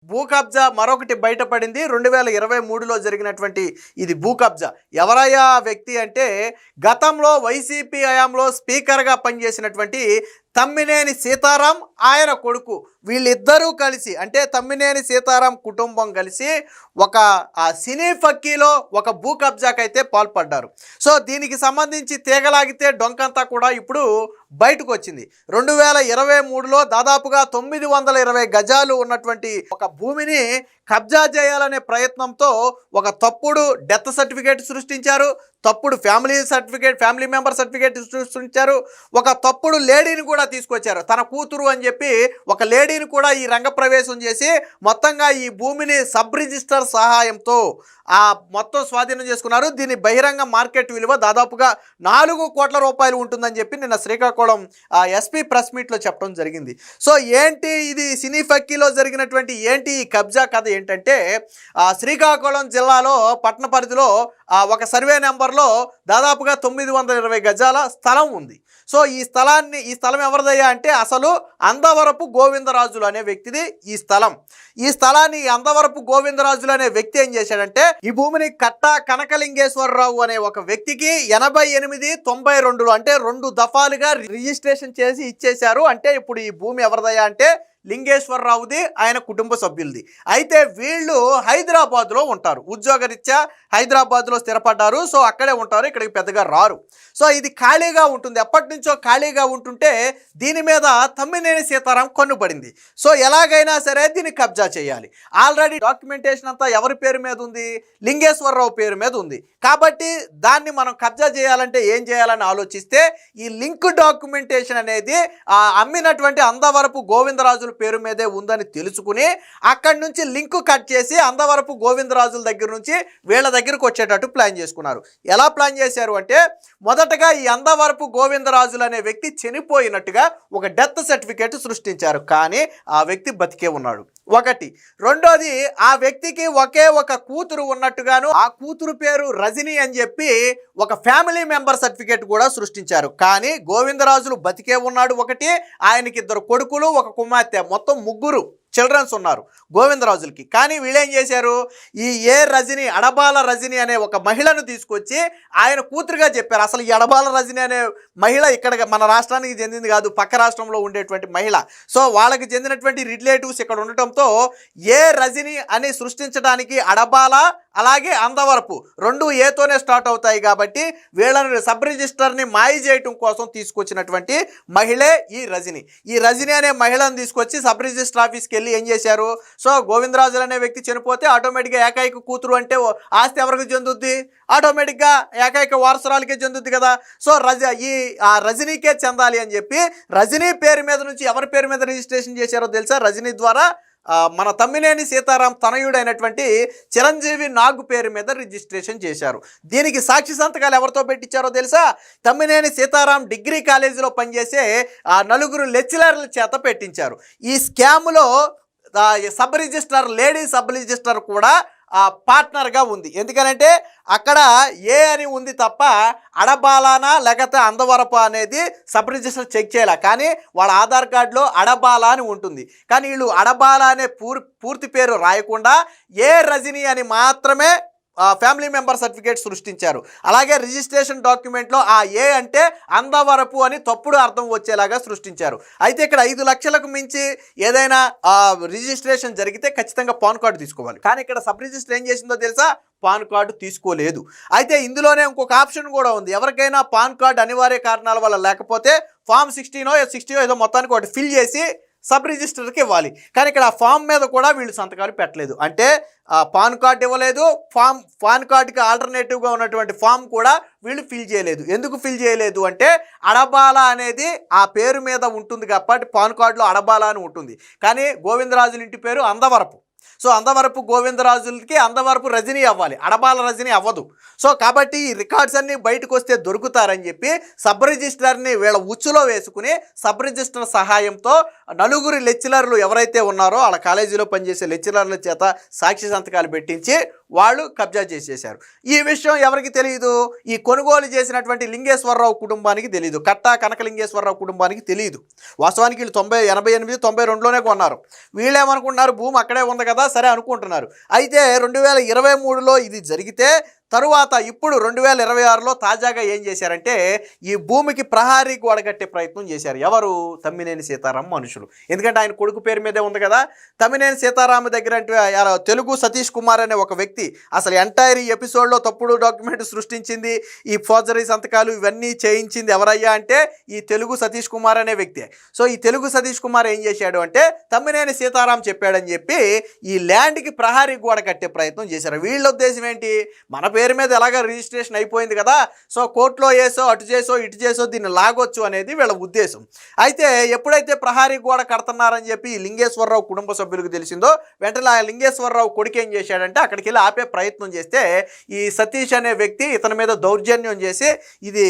భూ కబ్జా మరొకటి బయటపడింది. 2023లో జరిగినటువంటి ఇది భూ కబ్జా. ఎవరయ్యా ఆ వ్యక్తి అంటే, గతంలో వైసీపీ హయాంలో స్పీకర్గా పనిచేసినటువంటి తమ్మినేని సీతారాం, ఆయన కొడుకు, వీళ్ళిద్దరూ కలిసి, అంటే తమ్మినేని సీతారాం కుటుంబం కలిసి ఒక సినీ ఫక్కీలో ఒక భూ కబ్జాకైతే పాల్పడ్డారు. సో దీనికి సంబంధించి తీగలాగితే డొంకంతా కూడా ఇప్పుడు బయటకు వచ్చింది. 2023లో దాదాపుగా 920 గజాలు ఉన్నటువంటి ఒక భూమిని కబ్జా చేయాలనే ప్రయత్నంతో ఒక తప్పుడు డెత్ సర్టిఫికేట్ సృష్టించారు, తప్పుడు ఫ్యామిలీ మెంబర్ సర్టిఫికేట్ సృష్టించారు, ఒక తప్పుడు లేడీని కూడా తీసుకొచ్చారు. తన కూతురు అని చెప్పి ఒక లేడీని కూడా ఈ రంగప్రవేశం చేసి మొత్తంగా ఈ భూమిని సబ్ రిజిస్టర్ సహాయంతో మొత్తం స్వాధీనం చేసుకున్నారు. దీని బహిరంగ మార్కెట్ విలువ దాదాపుగా 4 కోట్ల రూపాయలు ఉంటుందని చెప్పి నిన్న శ్రీకాకుళం ఎస్పీ ప్రెస్ మీట్లో చెప్పడం జరిగింది. సో ఏంటి ఇది సినీ ఫక్కీలో జరిగినటువంటి ఏంటి ఈ కబ్జా కథ ఏంటంటే, శ్రీకాకుళం జిల్లాలో పట్టణ పరిధిలో ఒక సర్వే నెంబర్లో దాదాపుగా 920 గజాల స్థలం ఉంది. సో ఈ స్థలం ఎవరిదయ్యా అంటే, అసలు అందవరపు గోవిందరాజులు అనే వ్యక్తిది ఈ స్థలం. ఈ స్థలాన్ని అందవరపు గోవిందరాజులు అనే వ్యక్తి ఏం చేశాడంటే, ఈ భూమిని కట్టా కనకలింగేశ్వరరావు అనే ఒక వ్యక్తికి 88-92లో అంటే 2 దఫాలుగా రిజిస్ట్రేషన్ చేసి ఇచ్చేశారు. అంటే ఇప్పుడు ఈ భూమి ఎవరిదయ్యా అంటే లింగేశ్వరరావుది, ఆయన కుటుంబ సభ్యులది. అయితే వీళ్ళు హైదరాబాద్లో ఉంటారు, ఉద్యోగరీత్యా హైదరాబాద్లో స్థిరపడ్డారు. సో అక్కడే ఉంటారు, ఇక్కడికి పెద్దగా రారు. సో ఇది ఖాళీగా ఉంటుంది, ఎప్పటి నుంచో ఖాళీగా ఉంటుంటే దీని మీద తమ్మినేని సీతారాం కన్నుపడింది. సో ఎలాగైనా సరే దీన్ని కబ్జా చేయాలి. ఆల్రెడీ డాక్యుమెంటేషన్ అంతా ఎవరి పేరు మీద ఉంది? లింగేశ్వరరావు పేరు మీద ఉంది. కాబట్టి దాన్ని మనం కబ్జా చేయాలంటే ఏం చేయాలని ఆలోచిస్తే, ఈ లింక్ డాక్యుమెంటేషన్ అనేది అమ్మినటువంటి అందవరపు గోవిందరాజుల పేరు మీదే ఉందని తెలుసుకుని అక్కడి నుంచి లింక్ కట్ చేసి అందవరపు గోవిందరాజుల దగ్గర నుంచి వీళ్ళ దగ్గరకు వచ్చేటట్టు ప్లాన్ చేసుకున్నారు. ఎలా ప్లాన్ చేశారు అంటే, మొదటగా ఈ అందవరపు గోవిందరాజులు అనే వ్యక్తి చనిపోయినట్టుగా ఒక డెత్ సర్టిఫికేట్ సృష్టించారు. కానీ ఆ వ్యక్తి బతికే ఉన్నాడు, ఒకటి. రెండోది, ఆ వ్యక్తికి ఒకే ఒక కూతురు ఉన్నట్టుగాను, ఆ కూతురు పేరు రజని అని చెప్పి ఒక ఫ్యామిలీ మెంబర్ సర్టిఫికేట్ కూడా సృష్టించారు. కానీ గోవిందరాజులు బతికే ఉన్నాడు ఒకటి, ఆయనకి 2 కొడుకులు, ఒక కుమార్తె, మొత్తం 3 చిల్డ్రన్స్ ఉన్నారు గోవిందరాజులకి. కానీ వీళ్ళేం చేశారు, ఈ రజని, అడబాల రజని అనే ఒక మహిళను తీసుకొచ్చి ఆయన కూతురుగా చెప్పారు. అసలు ఈ అడబాల రజని అనే మహిళ ఇక్కడ మన రాష్ట్రానికి చెందింది కాదు, పక్క రాష్ట్రంలో ఉండేటువంటి మహిళ. సో వాళ్ళకి చెందినటువంటి రిలేటివ్స్ ఇక్కడ ఉండటంతో రజని అని సృష్టించడానికి అడబాల అలాగే అందవరపు 2 ఏతోనే స్టార్ట్ అవుతాయి. కాబట్టి వీళ్ళని సబ్ రిజిస్టర్ని మాయ చేయటం కోసం తీసుకొచ్చినటువంటి మహిళే ఈ రజని. ఈ రజని అనే మహిళను తీసుకొచ్చి సబ్ రిజిస్టర్ ఆఫీస్కి వెళ్ళి ఏం చేశారు, సో గోవిందరాజులు అనే వ్యక్తి చనిపోతే ఆటోమేటిక్గా ఏకైక కూతురు అంటే ఆస్తి ఎవరికి చెందుద్ది? ఆటోమేటిక్గా ఏకైక వారసురాలకే చెందుద్ది కదా. సో రజనీకే చెందాలి అని చెప్పి రజనీ పేరు మీద నుంచి ఎవరి పేరు మీద రిజిస్ట్రేషన్ చేశారో తెలుసా? రజనీ ద్వారా మన తమ్మినేని సీతారాం తనయుడైనటువంటి చిరంజీవి నాగు పేరు మీద రిజిస్ట్రేషన్ చేశారు. దీనికి సాక్షి సంతకాలు ఎవరితో పెట్టించారో తెలుసా? తమ్మినేని సీతారాం డిగ్రీ కాలేజీలో పనిచేసే 4 లెక్చరర్ల చేత పెట్టించారు. ఈ స్కామ్లో లేడీ సబ్ రిజిస్టర్ కూడా పార్ట్నర్గా ఉంది. ఎందుకనంటే అక్కడ అని ఉంది తప్ప అడబాలానా లేకపోతే అందవరప అనేది సబ్ రిజిస్టర్ చెక్ చేయాలి. కానీ వాళ్ళ ఆధార్ కార్డులో అడబాల అని ఉంటుంది. కానీ వీళ్ళు అడబాల అనే పూర్తి పేరు రాయకుండా రజని అని మాత్రమే ఫ్యామిలీ మెంబర్ సర్టిఫికేట్ సృష్టించారు. అలాగే రిజిస్ట్రేషన్ డాక్యుమెంట్లో అంటే అందవరపు అని తప్పుడు అర్థం వచ్చేలాగా సృష్టించారు. అయితే ఇక్కడ 5 లక్షలకు మించి ఏదైనా రిజిస్ట్రేషన్ జరిగితే ఖచ్చితంగా పాన్ కార్డు తీసుకోవాలి. కానీ ఇక్కడ సబ్ రిజిస్టర్ ఏం చేసిందో తెలుసా? పాన్ కార్డు తీసుకోలేదు. అయితే ఇందులోనే ఇంకొక ఆప్షన్ కూడా ఉంది. ఎవరికైనా పాన్ కార్డు అనివార్య కారణాల వల్ల లేకపోతే ఫామ్ 16 ఏదో మొత్తానికి ఒకటి ఫిల్ చేసి సబ్ రిజిస్టర్కి ఇవ్వాలి. కానీ ఇక్కడ ఆ ఫామ్ మీద కూడా వీళ్ళు సంతకాలు పెట్టలేదు. అంటే పాన్ కార్డు ఇవ్వలేదు, పాన్ కార్డుకి ఆల్టర్నేటివ్గా ఉన్నటువంటి ఫామ్ కూడా వీళ్ళు ఫిల్ చేయలేదు. ఎందుకు ఫిల్ చేయలేదు అంటే, అడబాల అనేది ఆ పేరు మీద ఉంటుంది కాబట్టి పాన్ కార్డులో అడబాల అని ఉంటుంది. కానీ గోవిందరాజుల ఇంటి పేరు అందవరపు. సో అందవరపు గోవిందరాజులకి అందవరపు రజనీ అవ్వాలి, అడబాల రజనీ అవ్వదు. సో కాబట్టి ఈ రికార్డ్స్ అన్నీ బయటకు వస్తే దొరుకుతారని చెప్పి సబ్ రిజిస్టర్ని వీళ్ళ ఉచ్చులో వేసుకుని సబ్ రిజిస్టర్ సహాయంతో నలుగురు లెక్చరర్లు ఎవరైతే ఉన్నారో వాళ్ళ కాలేజీలో పనిచేసే లెక్చరర్ల చేత సాక్షి సంతకాలు పెట్టించి వాళ్ళు కబ్జా చేసేశారు. ఈ విషయం ఎవరికి తెలియదు? ఈ కొనుగోలు చేసినటువంటి లింగేశ్వరరావు కుటుంబానికి తెలియదు, కట్టా కనకలింగేశ్వరరావు కుటుంబానికి తెలియదు. వాస్తవానికి వీళ్ళు 88, 92లోనే కొన్నారు. వీళ్ళేమనుకుంటున్నారు, భూమి అక్కడే ఉంది కదా సరే అనుకుంటున్నారు. అయితే 2023లో ఇది జరిగితే తరువాత ఇప్పుడు 2026లో తాజాగా ఏం చేశారంటే ఈ భూమికి ప్రహారీ గోడ కట్టే ప్రయత్నం చేశారు. ఎవరు? తమ్మినేని సీతారాం మనుషులు. ఎందుకంటే ఆయన కొడుకు పేరు మీదే ఉంది కదా. తమ్మినేని సీతారాం దగ్గర అంటే తెలుగు సతీష్ కుమార్ అనే ఒక వ్యక్తి అసలు ఎంటైర్ ఈ ఎపిసోడ్లో తప్పుడు డాక్యుమెంట్ సృష్టించింది, ఈ ఫోర్జరీ సంతకాలు ఇవన్నీ చేయించింది ఎవరయ్యా అంటే ఈ తెలుగు సతీష్ కుమార్ అనే వ్యక్తి. సో ఈ తెలుగు సతీష్ కుమార్ ఏం చేశాడు అంటే తమ్మినేని సీతారాం చెప్పాడని చెప్పి ఈ ల్యాండ్కి ప్రహారీ గోడ కట్టే ప్రయత్నం చేశారు. వీళ్ళ ఉద్దేశం ఏంటి? మన పేరు మీద ఎలాగా రిజిస్ట్రేషన్ అయిపోయింది కదా, సో కోర్టులో వేసో అటు చేసో ఇటు చేసో దీన్ని లాగొచ్చు అనేది వీళ్ళ ఉద్దేశం. అయితే ఎప్పుడైతే ప్రహారీ గోడ కడుతున్నారని చెప్పి లింగేశ్వరరావు కుటుంబ సభ్యులకు తెలిసిందో వెంటనే ఆ లింగేశ్వరరావు కొడుకు ఏం చేశాడంటే అక్కడికి వెళ్ళి ఆపే ప్రయత్నం చేస్తే ఈ సతీష్ అనే వ్యక్తి ఇతని మీద దౌర్జన్యం చేసి ఇది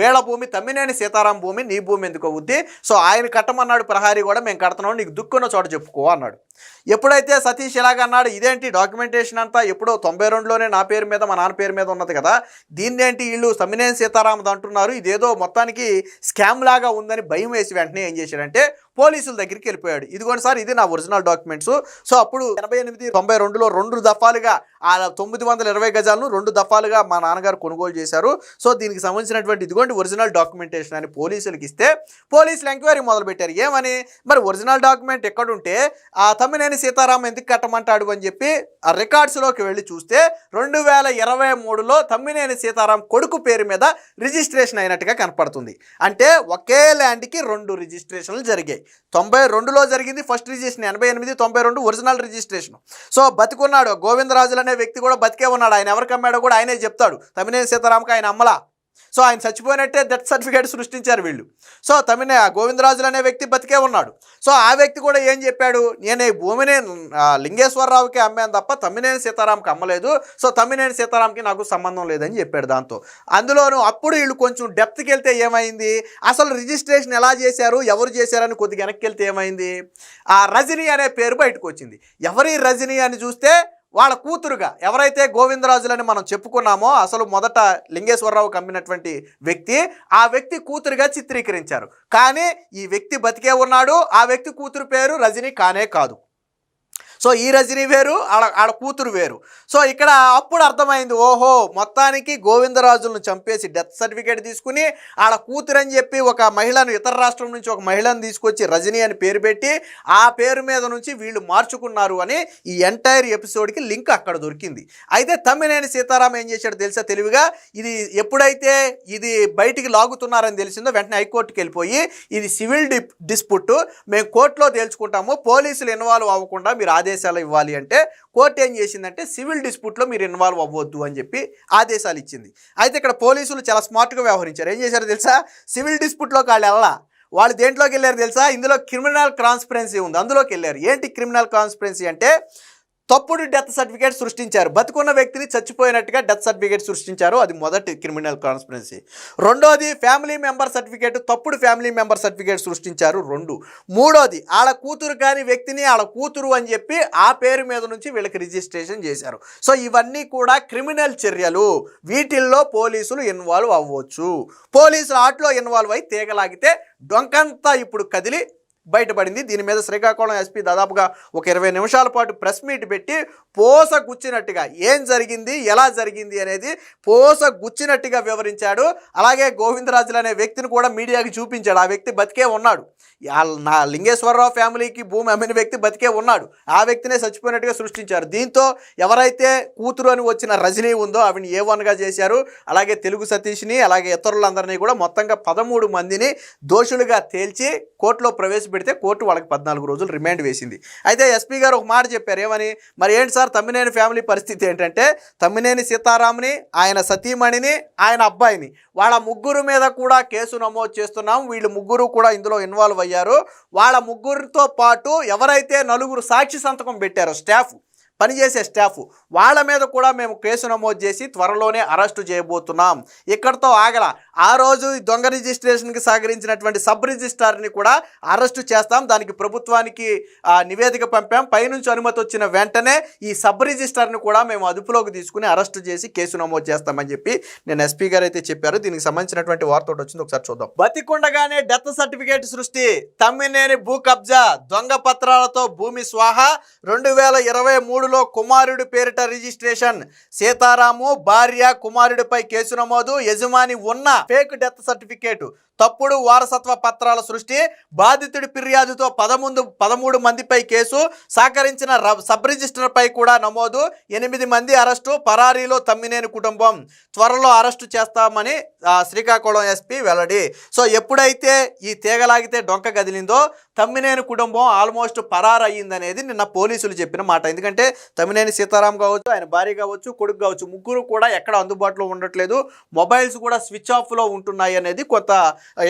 వేళ భూమి, తమ్మినేని సీతారాం భూమి, నీ భూమి ఎందుకు అవుద్ది, సో ఆయన కట్టమన్నాడు ప్రహారీ కూడా, మేము కడుతున్నాం, నీకు దుక్కున్న చోట చెప్పుకో అన్నాడు. ఎప్పుడైతే సతీష్ ఇలాగన్నాడు, ఇదేంటి డాక్యుమెంటేషన్ అంతా ఎప్పుడో 92లోనే నా పేరు మీద మా నాన్న పేరు మీద ఉన్నది కదా, దీన్నేంటి వీళ్ళు తమ్మినేని సీతారాం అంటున్నారు, ఇదేదో మొత్తానికి స్కామ్ లాగా ఉందని భయం వేసి వెంటనే ఏం చేశాడంటే పోలీసుల దగ్గరికి వెళ్ళిపోయాడు. ఇదిగోండి సార్, ఇది నా ఒరిజినల్ డాక్యుమెంట్స్. సో అప్పుడు 88, 92లో 2 దఫాలుగా ఆ 920 గజాలను 2 దఫాలుగా మా నాన్నగారు కొనుగోలు చేశారు. సో దీనికి సంబంధించినటువంటి ఇదిగోండి ఒరిజినల్ డాక్యుమెంటేషన్ అని పోలీసులకు ఇస్తే పోలీసులు ఎంక్వైరీ మొదలుపెట్టారు. ఏమని? మరి ఒరిజినల్ డాక్యుమెంట్ ఎక్కడుంటే ఆ తమ్మినేని సీతారాం ఎందుకు కట్టమంటాడు అని చెప్పి ఆ రికార్డ్స్లోకి వెళ్ళి చూస్తే 2023లో తమ్మినేని సీతారాం కొడుకు పేరు మీద రిజిస్ట్రేషన్ అయినట్టుగా కనపడుతుంది. అంటే ఒకే ల్యాండ్కి 2 రిజిస్ట్రేషన్లు జరిగాయి. 92లో జరిగింది first registration, 88, 92 original registration. So బతికున్నాడు గోవిందరాజులు అనే వ్యక్తి కూడా బతికే ఉన్నాడు. ఆయన ఎవరికి అమ్మాడో కూడా ఆయనే చెప్తాడు. తమ్మినేని సీతారాంకి ఆయన అమ్మలా. సో ఆయన చచ్చిపోయినట్టే డెత్ సర్టిఫికేట్ సృష్టించారు వీళ్ళు. సో గోవిందరాజులు అనే వ్యక్తి బతికే ఉన్నాడు. సో ఆ వ్యక్తి కూడా ఏం చెప్పాడు, నేను ఈ భూమిని లింగేశ్వరరావుకి అమ్మాను తప్ప తమ్మినేని సీతారాంకి అమ్మలేదు, సో తమ్మినేని సీతారాంకి నాకు సంబంధం లేదని చెప్పాడు. దాంతో అందులోనూ అప్పుడు వీళ్ళు కొంచెం డెప్త్కి వెళ్తే ఏమైంది, అసలు రిజిస్ట్రేషన్ ఎలా చేశారు, ఎవరు చేశారని కొద్దిగా వెనక్కి వెళ్తే ఏమైంది, ఆ రజనీ అనే పేరు బయటకు వచ్చింది. ఎవరి రజనీ అని చూస్తే వాళ్ళ కూతురుగా ఎవరైతే గోవిందరాజులని మనం చెప్పుకున్నామో అసలు మొదట లింగేశ్వరరావుకి అమ్మినటువంటి వ్యక్తి, ఆ వ్యక్తి కూతురుగా చిత్రీకరించారు. కానీ ఈ వ్యక్తి బతికే ఉన్నాడు. ఆ వ్యక్తి కూతురు పేరు రజనీ కానే కాదు. సో ఈ రజనీ వేరు, ఆడ కూతురు వేరు. సో ఇక్కడ అప్పుడు అర్థమైంది, ఓహో మొత్తానికి గోవిందరాజులను చంపేసి డెత్ సర్టిఫికేట్ తీసుకుని ఆడ కూతురు అని చెప్పి ఒక మహిళను, ఇతర రాష్ట్రం నుంచి ఒక మహిళను తీసుకొచ్చి రజనీ అని పేరు పెట్టి ఆ పేరు మీద నుంచి వీళ్ళు మార్చుకున్నారు అని ఈ ఎంటైర్ ఎపిసోడ్కి లింక్ అక్కడ దొరికింది. అయితే తమ్మినేని సీతారాం ఏం చేశాడు తెలుసా తెలివిగా, ఇది ఎప్పుడైతే ఇది బయటికి లాగుతున్నారని తెలిసిందో వెంటనే హైకోర్టుకి వెళ్ళిపోయి ఇది సివిల్ డిస్ప్యూట్, మేము కోర్టులో తేల్చుకుంటాము, పోలీసులు ఇన్వాల్వ్ అవ్వకుండా మీరు ఆదేశాలు ఇవ్వాలి అంటే కోర్టు ఏం చేసిందంటే సివిల్ డిస్ప్యూట్లో మీరు ఇన్వాల్వ్ అవ్వద్దు అని చెప్పి ఆదేశాలు ఇచ్చింది. అయితే ఇక్కడ పోలీసులు చాలా స్మార్ట్గా వ్యవహరించారు. ఏం చేశారు తెలుసా, సివిల్ డిస్ప్యూట్లోకి వాళ్ళు దేంట్లోకి వెళ్ళారు తెలుసా, ఇందులో క్రిమినల్ కాన్స్పిరెన్సీ ఉంది, అందులోకి వెళ్ళారు. ఏంటి క్రిమినల్ కాన్స్పిరెన్సీ అంటే తప్పుడు డెత్ సర్టిఫికేట్ సృష్టించారు. బతుకున్న వ్యక్తిని చచ్చిపోయినట్టుగా డెత్ సర్టిఫికేట్ సృష్టించారు, అది మొదటి క్రిమినల్ కాన్స్పిరెన్సీ. రెండోది ఫ్యామిలీ మెంబర్ సర్టిఫికేట్, తప్పుడు ఫ్యామిలీ మెంబర్ సర్టిఫికేట్ సృష్టించారు 2. మూడోది ఆడ కూతురు కాని వ్యక్తిని ఆడ కూతురు అని చెప్పి ఆ పేరు మీద నుంచి వీళ్ళకి రిజిస్ట్రేషన్ చేశారు. సో ఇవన్నీ కూడా క్రిమినల్ చర్యలు, వీటిల్లో పోలీసులు ఇన్వాల్వ్ అవ్వచ్చు. పోలీసులు ఆటలో ఇన్వాల్వ్ అయి తీగలాగితే డొంకంతా ఇప్పుడు కదిలి బయటపడింది. దీని మీద శ్రీకాకుళం ఎస్పీ దాదాపుగా ఒక 20 నిమిషాల పాటు ప్రెస్ మీట్ పెట్టి పోస గుచ్చినట్టుగా ఏం జరిగింది, ఎలా జరిగింది అనేది పోస గుచ్చినట్టుగా వివరించాడు. అలాగే గోవిందరాజులు అనే వ్యక్తిని కూడా మీడియాకి చూపించాడు. ఆ వ్యక్తి బతికే ఉన్నాడు. నా లింగేశ్వరరావు ఫ్యామిలీకి భూమి అమ్మిన వ్యక్తి బతికే ఉన్నాడు. ఆ వ్యక్తినే చచ్చిపోయినట్టుగా సృష్టించారు. దీంతో ఎవరైతే కూతురు అని వచ్చిన రజనీ ఉందో ఆవిని A1గా చేశారు. అలాగే తెలుగు సతీష్ని అలాగే ఇతరులందరినీ కూడా మొత్తంగా 13 మందిని దోషులుగా తేల్చి కోర్టులో ప్రవేశపెట్టారు. పెడితే కోర్టు వాళ్ళకి 14 రోజులు రిమాండ్ వేసింది. అయితే ఎస్పీ గారు ఒక మాట చెప్పారు, ఏమని, మరి ఏంటి సార్ తమ్మినేని ఫ్యామిలీ పరిస్థితి ఏంటంటే, తమ్మినేని సీతారాంని, ఆయన సతీమణిని, ఆయన అబ్బాయిని, వాళ్ళ ముగ్గురు మీద కూడా కేసు నమోదు చేస్తున్నాం. వీళ్ళు ముగ్గురు కూడా ఇందులో ఇన్వాల్వ్ అయ్యారు. వాళ్ళ ముగ్గురితో పాటు ఎవరైతే 4 సాక్షి సంతకం పెట్టారో పనిచేసే స్టాఫ్, వాళ్ళ మీద కూడా మేము కేసు నమోదు చేసి త్వరలోనే అరెస్టు చేయబోతున్నాం. ఇక్కడితో ఆగల. ఆ రోజు దొంగ రిజిస్ట్రేషన్కి సహకరించినటువంటి సబ్ రిజిస్ట్రార్ని కూడా అరెస్టు చేస్తాం. దానికి ప్రభుత్వానికి నివేదిక పంపాం. పైనుంచి అనుమతి వచ్చిన వెంటనే ఈ సబ్ రిజిస్ట్రార్ని కూడా మేము అదుపులోకి తీసుకుని అరెస్టు చేసి కేసు నమోదు చేస్తామని చెప్పి నేను ఎస్పీ గారు అయితే చెప్పారు. దీనికి సంబంధించినటువంటి వార్త ఒకటి వచ్చింది, ఒకసారి చూద్దాం. బతికుండగానే డెత్ సర్టిఫికేట్ సృష్టి, తమ్మినేని భూ కబ్జా, దొంగ పత్రాలతో భూమి స్వాహ, 2023 కుమారుడి పేరిట రిజిస్ట్రేషన్, సీతారాము భార్య కుమారుడిపై కేసు నమోదు, యజమాని ఉన్న ఫేక్ డెత్ సర్టిఫికేట్, తప్పుడు వారసత్వ పత్రాల సృష్టి, బాధితుడి ఫిర్యాదుతో 13 మందిపై కేసు, సహకరించిన సబ్ రిజిస్టర్ పై కూడా నమోదు, 8 మంది అరెస్టు, పరారీలో తమ్మినేని కుటుంబం, త్వరలో అరెస్టు చేస్తామని శ్రీకాకుళం ఎస్పీ వెల్లడి. సో ఎప్పుడైతే ఈ తీగలాగితే డొంక కదిలిందో తమ్మినేని కుటుంబం ఆల్మోస్ట్ పరారయ్యిందనేది నిన్న పోలీసులు చెప్పిన మాట. ఎందుకంటే తమ్మినేని సీతారాం కావచ్చు, ఆయన భార్య కావచ్చు, కొడుకు కావచ్చు, ముగ్గురు కూడా ఎక్కడ అందుబాటులో ఉండట్లేదు, మొబైల్స్ కూడా స్విచ్ ఆఫ్లో ఉంటున్నాయి అనేది కొంత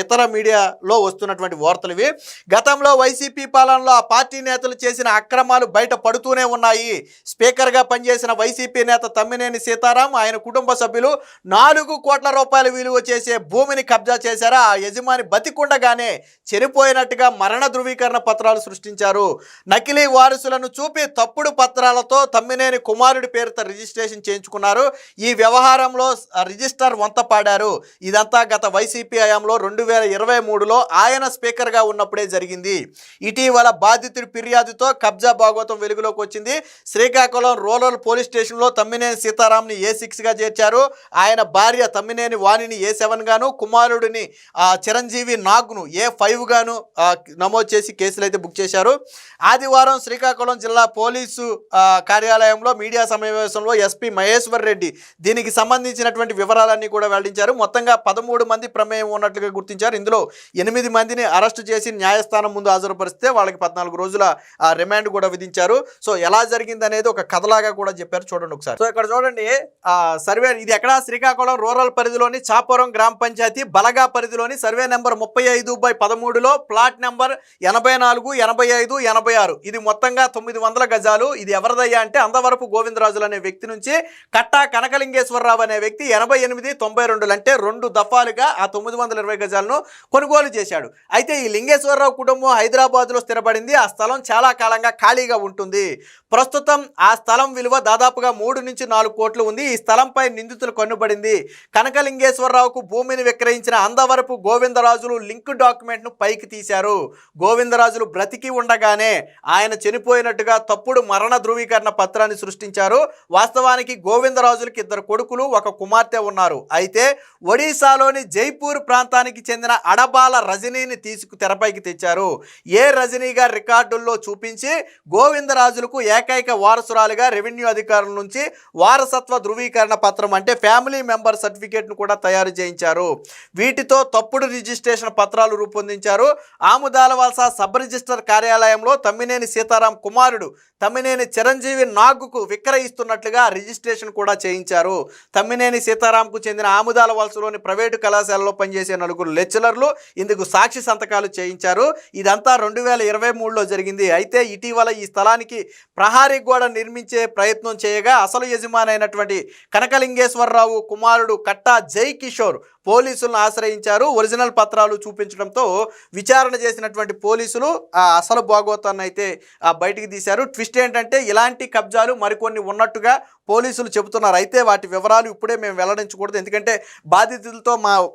ఇతర మీడియాలో వస్తున్నటువంటి వార్తలు ఇవి. గతంలో వైసీపీ పాలనలో ఆ పార్టీ నేతలు చేసిన అక్రమాలు బయట పడుతూనే ఉన్నాయి. స్పీకర్గా పనిచేసిన వైసీపీ నేత తమ్మినేని సీతారాం, ఆయన కుటుంబ సభ్యులు 4 కోట్ల రూపాయల విలువ చేసే భూమిని కబ్జా చేశారు. ఆ యజమాని బతికుండగానే చనిపోయినట్టుగా మరణ ధృవీకరణ పత్రాలు సృష్టించారు. నకిలీ వారసులను చూపి తప్పుడు పత్రాలతో తమ్మినేని కుమారుడి పేరుతో రిజిస్ట్రేషన్ చేయించుకున్నారు. ఈ వ్యవహారంలో రిజిస్టర్ వంత పాడారు. ఇదంతా గత వైసీపీ హయాంలో 2023లో ఆయన స్పీకర్గా ఉన్నప్పుడే జరిగింది. ఇటీవల బాధితుడి ఫిర్యాదుతో కబ్జా భాగవతం వెలుగులోకి వచ్చింది. శ్రీకాకుళం రూరల్ పోలీస్ స్టేషన్లో తమ్మినేని సీతారాంని A6గా చేర్చారు. ఆయన భార్య తమ్మినేని వాణిని A7 గాను, కుమారుడిని చిరంజీవి నాగ్ను A5 గాను నమోదు చేసి కేసులు అయితే బుక్ చేశారు. ఆదివారం శ్రీకాకుళం జిల్లా పోలీసు కార్యాలయంలో మీడియా సమావేశంలో ఎస్పీ మహేశ్వర్ రెడ్డి దీనికి సంబంధించినటువంటి వివరాలన్నీ కూడా వెల్లడించారు. మొత్తంగా 13 మంది ప్రమేయం ఉన్నట్లుగా గుర్తించారు. ఇందులో 8 మందిని అరెస్టు చేసి న్యాయస్థానం ముందు హాజరుపరిస్తే వాళ్ళకి 14 రోజుల రిమాండ్ కూడా విధించారు. సో ఎలా జరిగింది అనేది ఒక కథలాగా కూడా చెప్పారు. చూడండి ఒకసారి. సో ఇక్కడ చూడండి, సర్వే ఇది ఎక్కడ, శ్రీకాకుళం రూరల్ పరిధిలోని చాపురం గ్రామ పంచాయతీ బలగా పరిధిలోని సర్వే నెంబర్ 35/13లో ప్లాట్ నెంబర్ 84, 85, 86. ఇది మొత్తంగా 900 గజాలు. ఇది ఎవరిదయ్యా అంటే అందవరపు గోవిందరాజులు అనే వ్యక్తి నుంచి కట్టా కనకలింగేశ్వరరావు అనే వ్యక్తి 88, 92 అంటే 2 దఫాలుగా ఆ 920 గజాలను కొనుగోలు చేశాడు. అయితే ఈ లింగేశ్వరరావు కుటుంబం హైదరాబాద్లో స్థిరపడింది. ఆ స్థలం చాలా కాలంగా ఖాళీగా ఉంటుంది. ప్రస్తుతం ఆ స్థలం విలువ దాదాపుగా 3 నుంచి 4 కోట్లు ఉంది. ఈ స్థలంపై నిందితులు కన్నుబడింది. కనకలింగేశ్వరరావుకు భూమిని విక్రయించిన అందవరపు గోవిందరాజులు లింక్ డాక్యుమెంట్ను పైకి తీశారు. గోవిందరాజులు బ్రతికి ఉండగానే ఆయన చనిపోయినట్టుగా తప్పుడు మరణ ధృవీకరణ పత్రాన్ని సృష్టించారు. వాస్తవానికి గోవిందరాజులకి 2 కొడుకులు, 1 కుమార్తె ఉన్నారు. అయితే ఒడిశాలోని జైపూర్ ప్రాంతానికి చెందిన అడబాల రజనీని తెరపైకి తెచ్చారు. ఏ రజనీ గారి రికార్డుల్లో చూపించి గోవిందరాజులకు ఏకైక వారసురాలుగా రెవెన్యూ అధికారుల నుంచి వారసత్వ ధృవీకరణ పత్రం అంటే ఫ్యామిలీ మెంబర్ సర్టిఫికేట్ను కూడా తయారు చేయించారు. వీటితో తప్పుడు రిజిస్ట్రేషన్ పత్రాలు రూపొందించారు. ఆముదాలవలస సబ్ రిజిస్టర్ కార్యాలయంలో తమ్మినేని సీతారాం కుమారుడు తమ్మినేని చిరంజీవి నాగుకు విక్రయిస్తున్నట్లుగా రిజిస్ట్రేషన్ కూడా చేయించారు. తమ్మినేని సీతారాంకు చెందిన ఆముదాలవలసలోని ప్రైవేటు కళాశాలలో పనిచేసే 4 లెక్చరర్లు ఇందుకు సాక్షి సంతకాలు చేయించారు. ఇదంతా 2023లో జరిగింది. అయితే ఇటీవల ఈ స్థలానికి ప్రహారీ గోడ నిర్మించే ప్రయత్నం చేయగా అసలు యజమాని అయినటువంటి కనకలింగేశ్వరరావు కుమారుడు కట్టా జై కిషోర్ పోలీసులను ఆశ్రయించారు. ఒరిజినల్ పత్రాలు చూపించడంతో విచారణ చేసినటువంటి పోలీసులు ఆ అసలు భాగోతాన్ని అయితే బయటికి తీశారు. ట్విస్ట్ ఏంటంటే ఇలాంటి కబ్జాలు మరికొన్ని ఉన్నట్టుగా పోలీసులు చెబుతున్నారు. అయితే వాటి వివరాలు ఇప్పుడే మేము వెల్లడించకూడదు, ఎందుకంటే బాధితులతో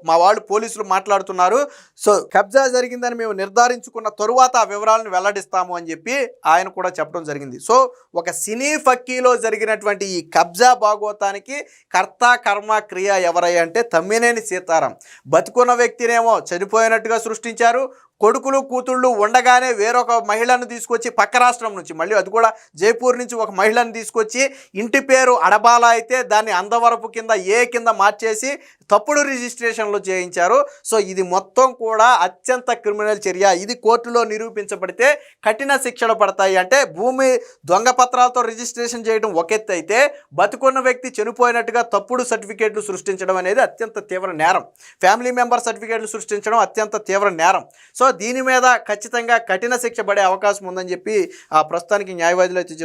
మా వాళ్ళు పోలీసులు మాట్లాడుతున్నారు. సో కబ్జా జరిగిందని మేము నిర్ధారించుకున్న తరువాత ఆ వివరాలను వెల్లడిస్తాము అని చెప్పి ఆయన కూడా చెప్పడం జరిగింది. సో ఒక సినీ ఫక్కీలో జరిగినటువంటి ఈ కబ్జా భాగోతానికి కర్త కర్మ క్రియ ఎవరయ్యా అంటే తమ్మినేని సీతారాం. బతుకున్న వ్యక్తినేమో చనిపోయినట్టుగా సృష్టించారు. కొడుకులు కూతుళ్ళు ఉండగానే వేరొక మహిళను తీసుకొచ్చి పక్క రాష్ట్రం నుంచి, మళ్ళీ అది కూడా జైపూర్ నుంచి ఒక మహిళను తీసుకొచ్చి ఇంటి పేరు అడబాల అయితే దాన్ని అందవరపు కింద మార్చేసి తప్పుడు రిజిస్ట్రేషన్లు చేయించారు. సో ఇది మొత్తం కూడా అత్యంత క్రిమినల్ చర్య. ఇది కోర్టులో నిరూపించబడితే కఠిన శిక్షలు పడతాయి. అంటే భూమి దొంగ పత్రాలతో రిజిస్ట్రేషన్ చేయడం ఒక ఎత్తు అయితే, బతుకున్న వ్యక్తి చనిపోయినట్టుగా తప్పుడు సర్టిఫికేట్లు సృష్టించడం అనేది అత్యంత తీవ్ర నేరం. ఫ్యామిలీ మెంబర్ సర్టిఫికేట్లు సృష్టించడం అత్యంత తీవ్ర నేరం. సో దీని మీద ఖచ్చితంగా కఠిన శిక్ష పడే అవకాశం ఉందని చెప్పి ప్రస్తుతానికి న్యాయవాదులు అయితే చెప్తున్నారు.